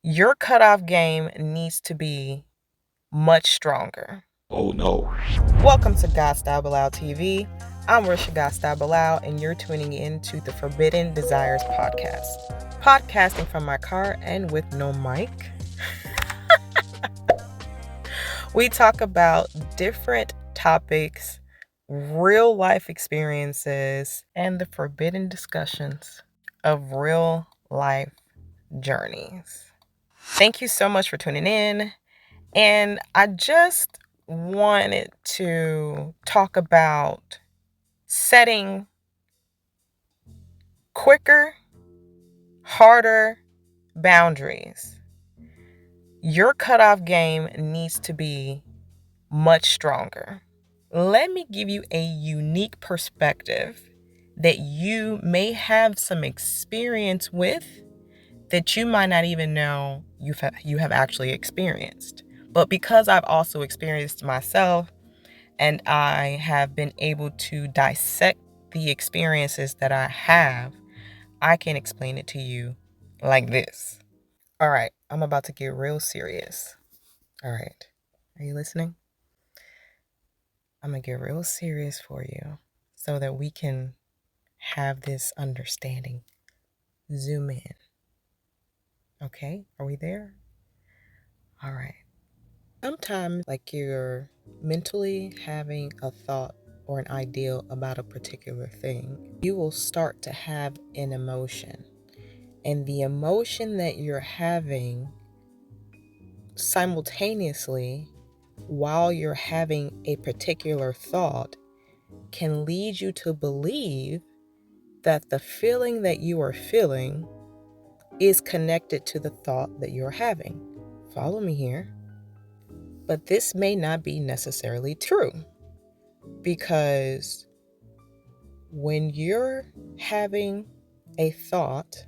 Your cutoff game needs to be much stronger. Oh no. Welcome to GodstyleBilal TV. I'm Risha GodstyleBilal, and you're tuning in to the Forbidden Desires podcast. Podcasting from my car and with no mic. We talk about different topics, real life experiences, and the forbidden discussions of real life journeys. Thank you so much for tuning in. And I just wanted to talk about setting quicker, harder boundaries. Your cutoff game needs to be much stronger. Let me give you a unique perspective that you may have some experience with that you might not even know you have actually experienced. But because I've also experienced myself and I have been able to dissect the experiences that I have, I can explain it to you like this. All right, I'm about to get real serious. All right, are you listening? I'm going to get real serious for you so that we can have this understanding. Zoom in. Okay, are we there? All right. Sometimes, like you're mentally having a thought or an ideal about a particular thing, you will start to have an emotion. And the emotion that you're having simultaneously while you're having a particular thought can lead you to believe that the feeling that you are feeling is connected to the thought that you're having. Follow me here. But this may not be necessarily true, because when you're having a thought,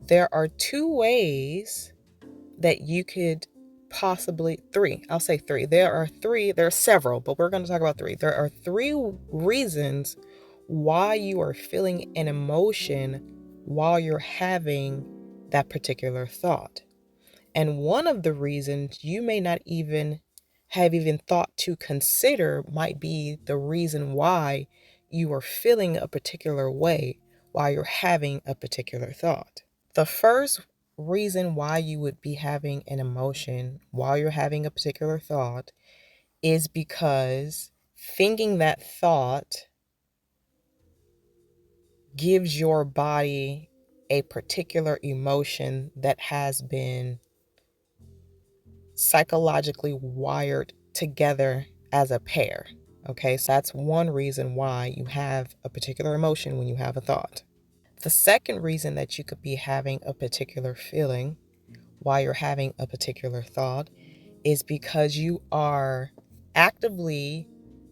there are two ways that you could possibly, I'll say three. There are several, but we're going to talk about three. There are three reasons why you are feeling an emotion while you're having that particular thought. And one of the reasons you may not even have thought to consider might be the reason why you are feeling a particular way while you're having a particular thought. The first reason why you would be having an emotion while you're having a particular thought is because thinking that thought gives your body a particular emotion that has been psychologically wired together as a pair. Okay, so that's one reason why you have a particular emotion when you have a thought. The second reason that you could be having a particular feeling while you're having a particular thought is because you are actively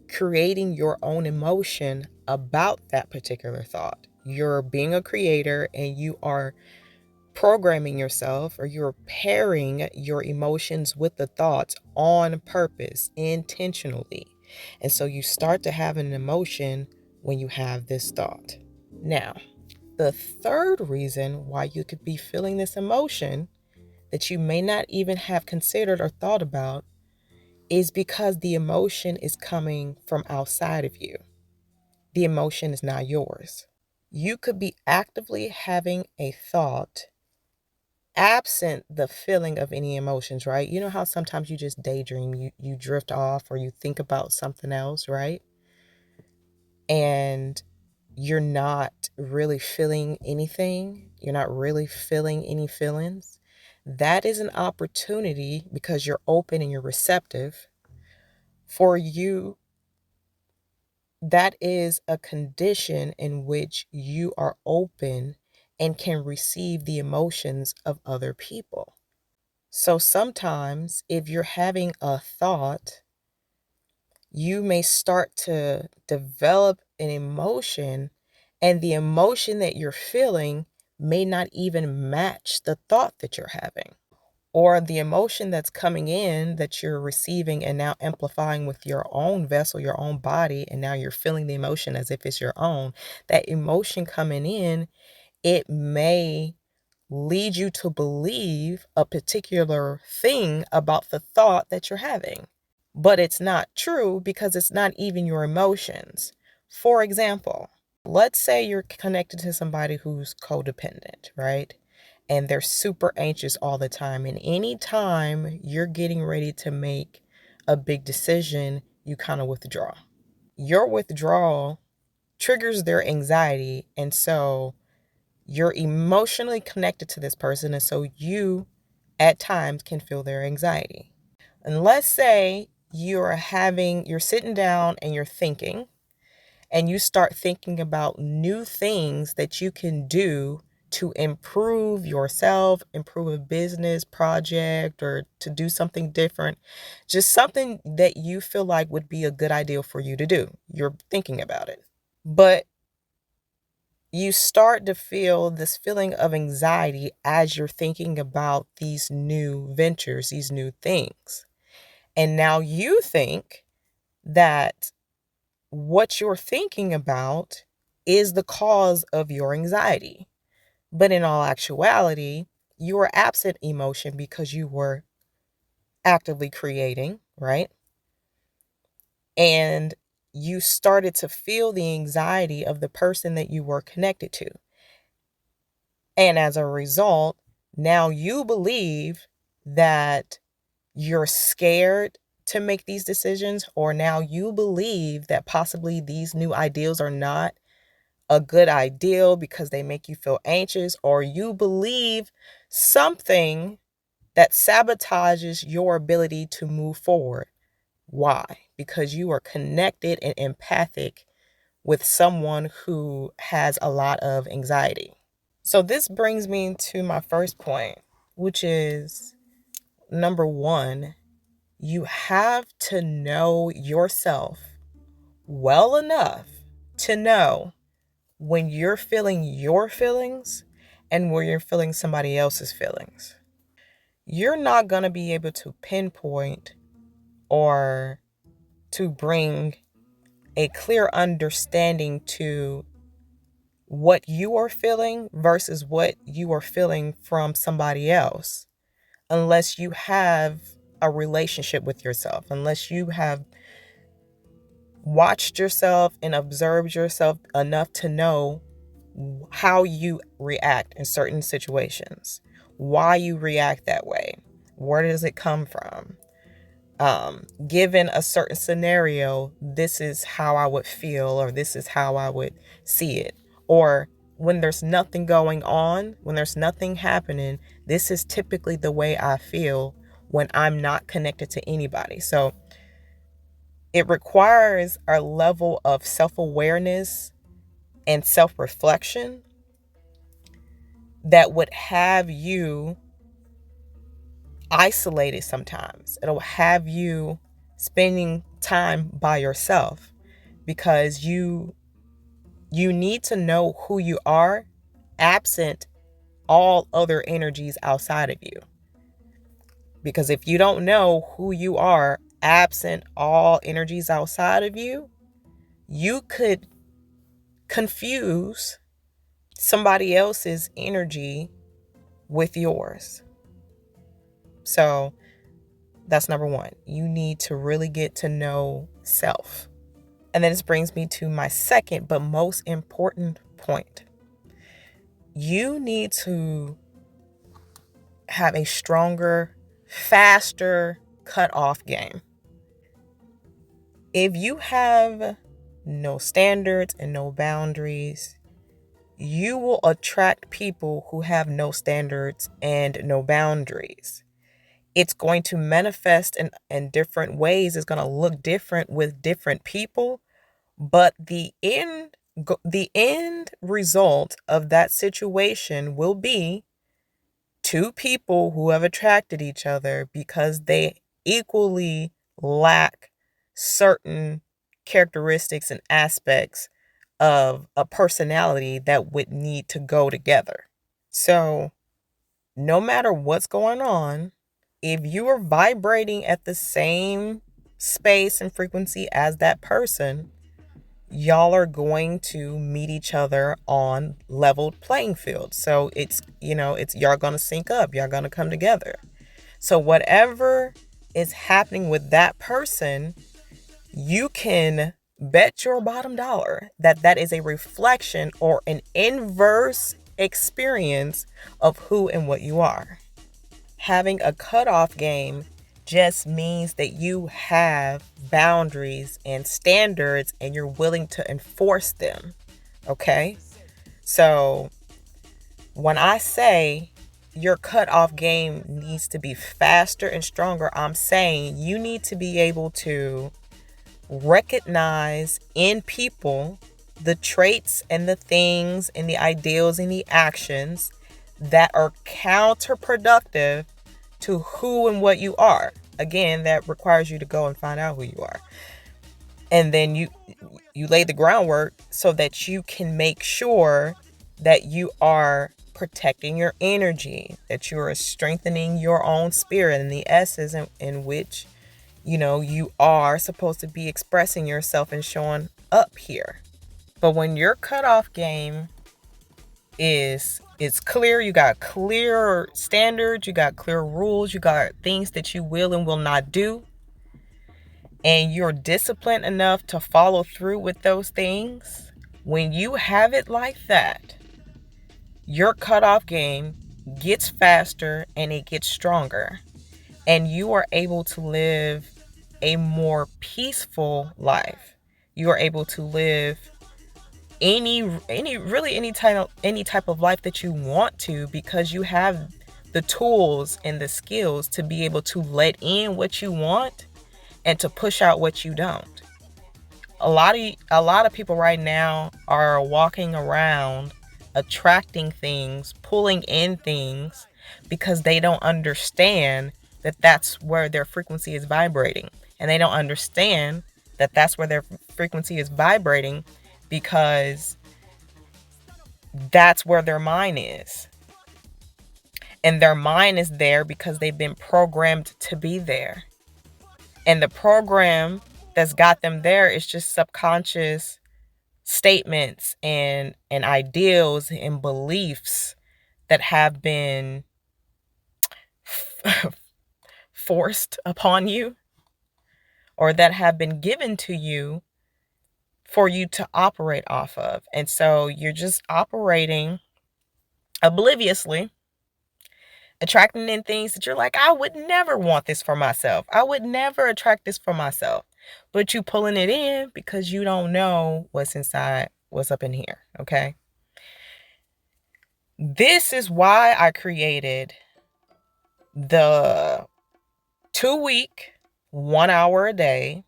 creating your own emotion about that particular thought. You're being a creator and you are programming yourself, or you're pairing your emotions with the thoughts on purpose, intentionally. And so you start to have an emotion when you have this thought. Now, the third reason why you could be feeling this emotion that you may not even have considered or thought about is because the emotion is coming from outside of you. The emotion is not yours. You could be actively having a thought absent the feeling of any emotions, right? You know how sometimes you just daydream, you drift off or you think about something else, right? And you're not really feeling anything. You're not really feeling any feelings. That is an opportunity, because you're open and you're receptive for you. That is a condition in which you are open and can receive the emotions of other people. So sometimes if you're having a thought, you may start to develop an emotion, and the emotion that you're feeling may not even match the thought that you're having. Or the emotion that's coming in that you're receiving and now amplifying with your own vessel, your own body, and now you're feeling the emotion as if it's your own. That emotion coming in, it may lead you to believe a particular thing about the thought that you're having. But it's not true because it's not even your emotions. For example, let's say you're connected to somebody who's codependent, right? And they're super anxious all the time. And anytime you're getting ready to make a big decision, you kind of withdraw. Your withdrawal triggers their anxiety. And so you're emotionally connected to this person. And so you, at times, can feel their anxiety. And let's say you're sitting down and you're thinking, and you start thinking about new things that you can do to improve yourself, improve a business project, or to do something different, just something that you feel like would be a good idea for you to do. You're thinking about it. But you start to feel this feeling of anxiety as you're thinking about these new ventures, these new things. And now you think that what you're thinking about is the cause of your anxiety. But in all actuality, you were absent emotion because you were actively creating, right? And you started to feel the anxiety of the person that you were connected to. And as a result, now you believe that you're scared to make these decisions, or now you believe that possibly these new ideals are not a good ideal because they make you feel anxious, or you believe something that sabotages your ability to move forward. Why? Because you are connected and empathic with someone who has a lot of anxiety. So this brings me to my first point, which is number one, you have to know yourself well enough to know when you're feeling your feelings and when you're feeling somebody else's feelings. You're not going to be able to pinpoint or to bring a clear understanding to what you are feeling versus what you are feeling from somebody else unless you have a relationship with yourself, unless you have watched yourself and observed yourself enough to know how you react in certain situations, why you react that way, where does it come from? Given a certain scenario, this is how I would feel, or this is how I would see it. Or when there's nothing going on, when there's nothing happening, this is typically the way I feel when I'm not connected to anybody. So it requires a level of self-awareness and self-reflection that would have you isolated sometimes. It'll have you spending time by yourself because you need to know who you are absent all other energies outside of you. Because if you don't know who you are absent all energies outside of you, you could confuse somebody else's energy with yours. So that's number one. You need to really get to know self. And then this brings me to my second but most important point. You need to have a stronger, faster cutoff game. If you have no standards and no boundaries, you will attract people who have no standards and no boundaries. It's going to manifest in different ways. It's going to look different with different people. But the end result of that situation will be two people who have attracted each other because they equally lack certain characteristics and aspects of a personality that would need to go together. So no matter what's going on, if you are vibrating at the same space and frequency as that person, y'all are going to meet each other on leveled playing field. So it's, it's y'all going to sync up, y'all going to come together. So whatever is happening with that person, you can bet your bottom dollar that that is a reflection or an inverse experience of who and what you are. Having a cutoff game just means that you have boundaries and standards and you're willing to enforce them. Okay? So when I say your cutoff game needs to be faster and stronger, I'm saying you need to be able to recognize in people the traits and the things and the ideals and the actions that are counterproductive to who and what you are. Again, that requires you to go and find out who you are. And then you lay the groundwork so that you can make sure that you are protecting your energy, that you are strengthening your own spirit and the essence in which you are supposed to be expressing yourself and showing up here. But when your cutoff game is clear, you got clear standards, you got clear rules, you got things that you will and will not do, and you're disciplined enough to follow through with those things, when you have it like that, your cutoff game gets faster and it gets stronger, and you are able to live a more peaceful life. You are able to live any type of life that you want to, because you have the tools and the skills to be able to let in what you want and to push out what you don't. A lot of people right now are walking around attracting things, pulling in things, because they don't understand that that's where their frequency is vibrating. And they don't understand that that's where their frequency is vibrating because that's where their mind is. And their mind is there because they've been programmed to be there. And the program that's got them there is just subconscious statements and ideals and beliefs that have been forced upon you, or that have been given to you for you to operate off of. And so you're just operating obliviously, attracting in things that you're like, I would never want this for myself. I would never attract this for myself. But you pulling it in because you don't know what's inside, what's up in here. Okay. This is why I created the 2-week, 1 hour a day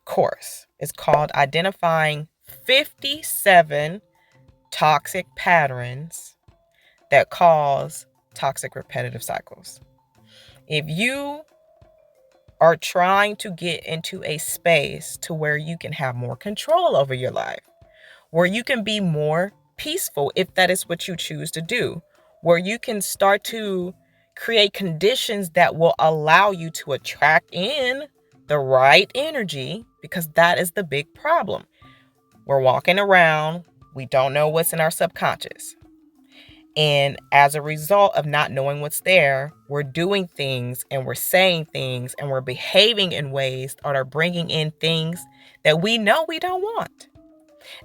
course. It's called Identifying 57 Toxic Patterns That Cause Toxic Repetitive Cycles. If you are trying to get into a space to where you can have more control over your life, where you can be more peaceful if that is what you choose to do, where you can start to create conditions that will allow you to attract in the right energy, because that is the big problem. We're walking around, we don't know what's in our subconscious. And as a result of not knowing what's there, we're doing things and we're saying things and we're behaving in ways that are bringing in things that we know we don't want.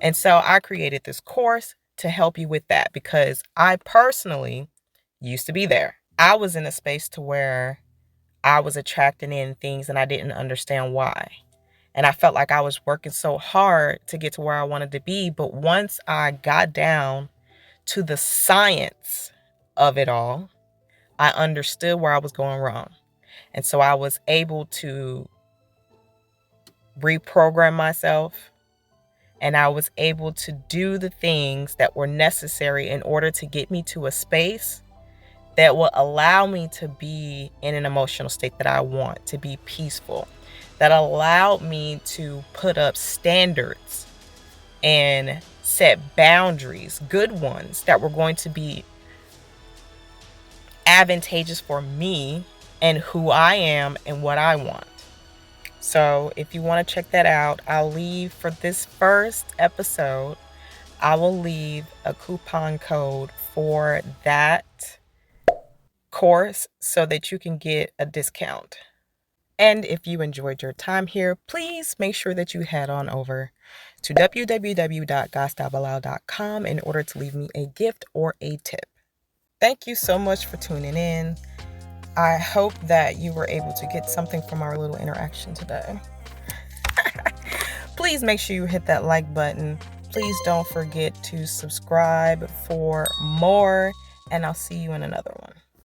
And so I created this course to help you with that, because I personally used to be there. I was in a space to where I was attracting in things and I didn't understand why. And I felt like I was working so hard to get to where I wanted to be. But once I got down to the science of it all, I understood where I was going wrong. And so I was able to reprogram myself, and I was able to do the things that were necessary in order to get me to a space that will allow me to be in an emotional state that I want, to be peaceful, that allowed me to put up standards and set boundaries, good ones, that were going to be advantageous for me and who I am and what I want. So if you want to check that out, I'll leave for this first episode, I will leave a coupon code for that course so that you can get a discount. And if you enjoyed your time here, please make sure that you head on over to www.GodstyleBilal.com in order to leave me a gift or a tip. Thank you so much for tuning in. I hope that you were able to get something from our little interaction today. Please make sure you hit that like button. Please don't forget to subscribe for more, and I'll see you in another one.